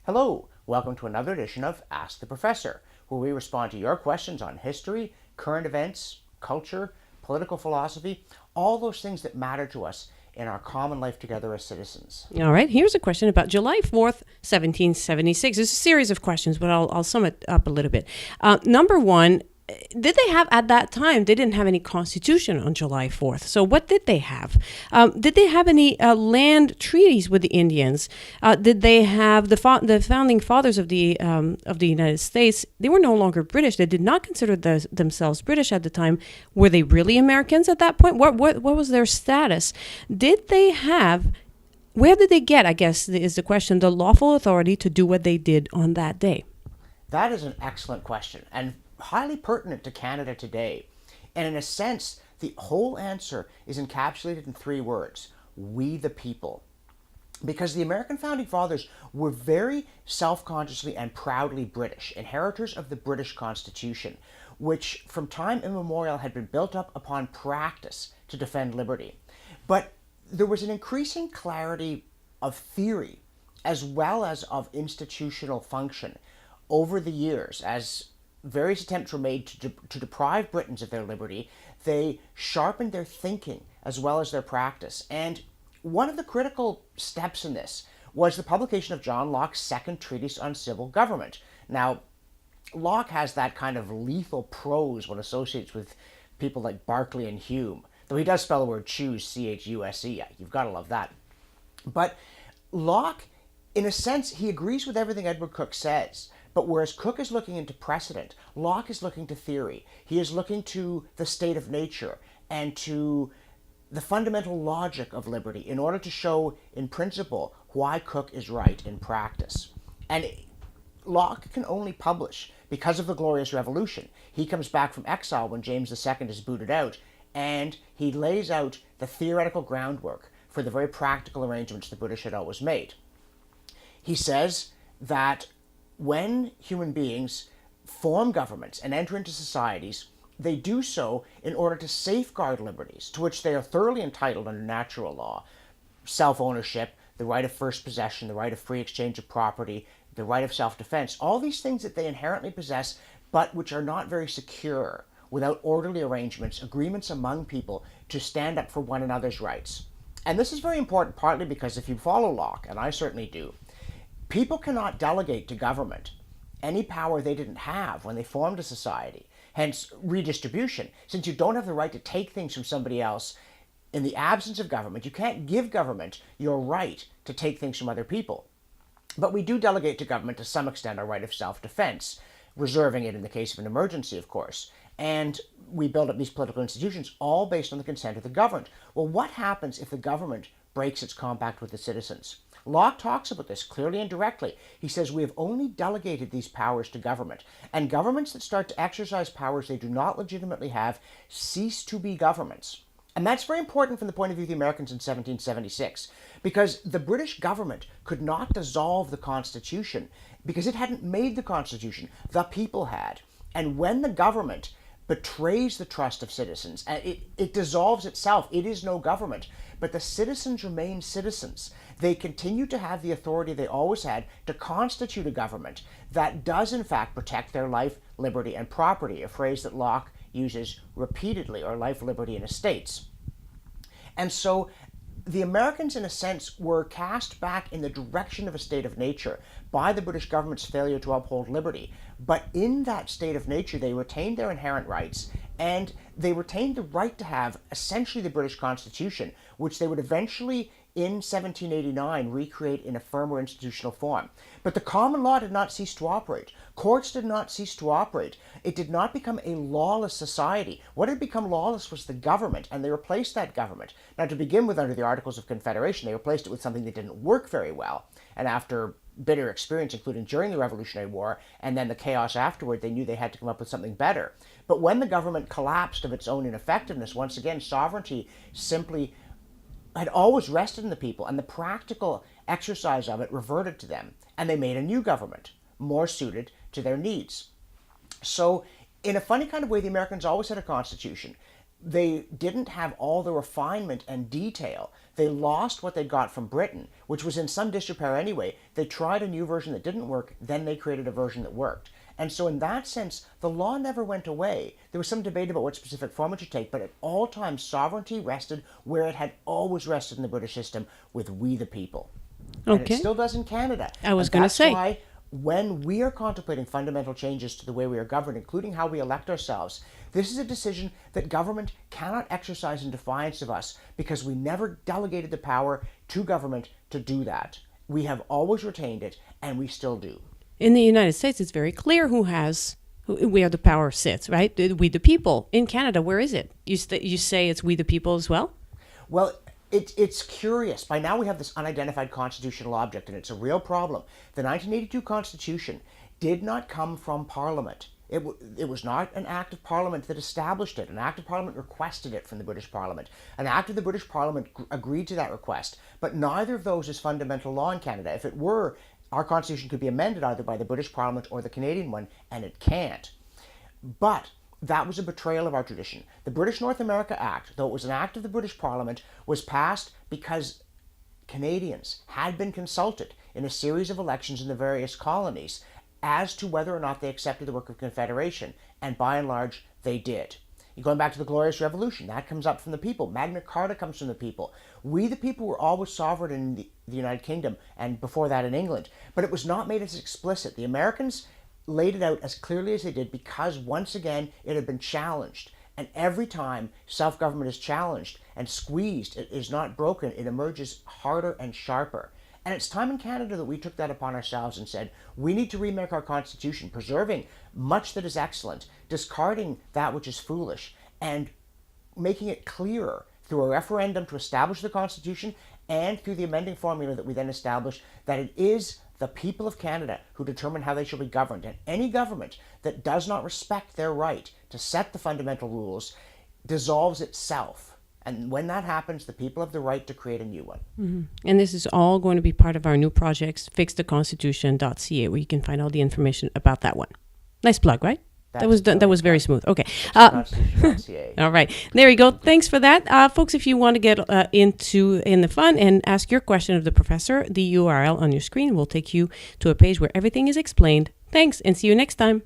Hello, welcome to another edition of Ask the Professor, where we respond to your questions on history, current events, culture, political philosophy, all those things that matter to us in our common life together as citizens. All right, here's a question about July 4th, 1776. There's a series of questions, but I'll sum it up a little bit. Number one, did they have, at that time, they didn't have any constitution on July 4th. So what did they have? Did they have any land treaties with the Indians? Did they have the founding fathers of the United States? They were no longer British. They did not consider themselves British at the time. Were they really Americans at that point? What was their status? Did they have, where did they get, I guess is the question, the lawful authority to do what they did on that day? That is an excellent question and highly pertinent to Canada today. And in a sense, the whole answer is encapsulated in three words: we the people. Because the American founding fathers were very self-consciously and proudly British, inheritors of the British Constitution, which from time immemorial had been built up upon practice to defend liberty. But there was an increasing clarity of theory as well as of institutional function over the years. As various attempts were made to deprive Britons of their liberty, they sharpened their thinking as well as their practice. And one of the critical steps in this was the publication of John Locke's second treatise on civil government. Now, Locke has that kind of lethal prose when associates with people like Berkeley and Hume, though he does spell the word choose, C-H-U-S-E. You've got to love that. But Locke, in a sense, he agrees with everything Edward Cook says. But whereas Cook is looking into precedent, Locke is looking to theory. He is looking to the state of nature and to the fundamental logic of liberty in order to show, in principle, why Cook is right in practice. And Locke can only publish because of the Glorious Revolution. He comes back from exile when James II is booted out, and he lays out the theoretical groundwork for the very practical arrangements the British had always made. He says that when human beings form governments and enter into societies, they do so in order to safeguard liberties to which they are thoroughly entitled under natural law: self-ownership, the right of first possession, the right of free exchange of property, the right of self-defense, all these things that they inherently possess, but which are not very secure without orderly arrangements, agreements among people to stand up for one another's rights. And this is very important, partly because if you follow Locke, and I certainly do, people cannot delegate to government any power they didn't have when they formed a society. Hence, redistribution. Since you don't have the right to take things from somebody else in the absence of government, you can't give government your right to take things from other people. But we do delegate to government to some extent our right of self-defense, reserving it in the case of an emergency, of course. And we build up these political institutions all based on the consent of the governed. Well, what happens if the government breaks its compact with the citizens? Locke talks about this clearly and directly. He says we have only delegated these powers to government, and governments that start to exercise powers they do not legitimately have cease to be governments. And that's very important from the point of view of the Americans in 1776, because the British government could not dissolve the Constitution because it hadn't made the Constitution. The people had. And when the government betrays the trust of citizens, it dissolves itself. It is no government. But the citizens remain citizens. They continue to have the authority they always had to constitute a government that does in fact protect their life, liberty, and property, a phrase that Locke uses repeatedly, or life, liberty, and estates. And so the Americans, in a sense, were cast back in the direction of a state of nature by the British government's failure to uphold liberty. But in that state of nature, they retained their inherent rights, and they retained the right to have essentially the British Constitution, which they would eventually, in 1789, recreate in a firmer institutional form. But the common law did not cease to operate. Courts did not cease to operate. It did not become a lawless society. What had become lawless was the government, and they replaced that government. Now, to begin with, under the Articles of Confederation, they replaced it with something that didn't work very well. And after bitter experience, including during the Revolutionary War, and then the chaos afterward, they knew they had to come up with something better. But when the government collapsed of its own ineffectiveness, once again, sovereignty simply had always rested in the people, and the practical exercise of it reverted to them, and they made a new government, more suited to their needs. So, in a funny kind of way, the Americans always had a constitution. They didn't have all the refinement and detail They lost what they got from Britain, which was in some disrepair anyway. They tried a new version that didn't work, then they created a version that worked. And so in that sense, the law never went away. There was some debate about what specific form it should take, but at all times, sovereignty rested where it had always rested in the British system, with we the people. And Okay. it still does in Canada. I was And gonna that's say. why when we are contemplating fundamental changes to the way we are governed, including how we elect ourselves, this is a decision that government cannot exercise in defiance of us, because we never delegated the power to government to do that. We have always retained it, and we still do. In the United States, it's very clear where the power sits, right? We the people. In Canada, where is it? You say it's we the people as well? Well, it's curious. By now we have this unidentified constitutional object, and it's a real problem. The 1982 Constitution did not come from Parliament. It was not an act of Parliament that established it. An act of Parliament requested it from the British Parliament. An act of the British Parliament agreed to that request. But neither of those is fundamental law in Canada. If it were, our Constitution could be amended either by the British Parliament or the Canadian one, and it can't. But that was a betrayal of our tradition. The British North America Act, though it was an act of the British Parliament, was passed because Canadians had been consulted in a series of elections in the various colonies as to whether or not they accepted the work of Confederation, and by and large, they did. You're going back to the Glorious Revolution, that comes up from the people. Magna Carta comes from the people. We, the people, were always sovereign in the United Kingdom, and before that in England. But it was not made as explicit. The Americans laid it out as clearly as they did because, once again, it had been challenged. And every time self-government is challenged and squeezed, it is not broken, it emerges harder and sharper. And it's time in Canada that we took that upon ourselves and said, we need to remake our Constitution, preserving much that is excellent, discarding that which is foolish, and making it clearer through a referendum to establish the Constitution, and through the amending formula that we then established, that it is the people of Canada who determine how they shall be governed. And any government that does not respect their right to set the fundamental rules dissolves itself. And when that happens, the people have the right to create a new one. Mm-hmm. And this is all going to be part of our new projects, fixtheconstitution.ca, where you can find all the information about that one. Nice plug, right? That was very smooth. Okay. Constitution.ca. All right. There you go. Thanks for that. Folks, if you want to get in the fun and ask your question of the professor, the URL on your screen will take you to a page where everything is explained. Thanks, and see you next time.